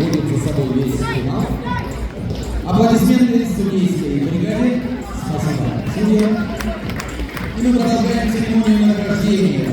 уводит за собой весь финал. Аплодисменты судейской бригаде. Спасибо судьям. И мы продолжаем церемонию награждения.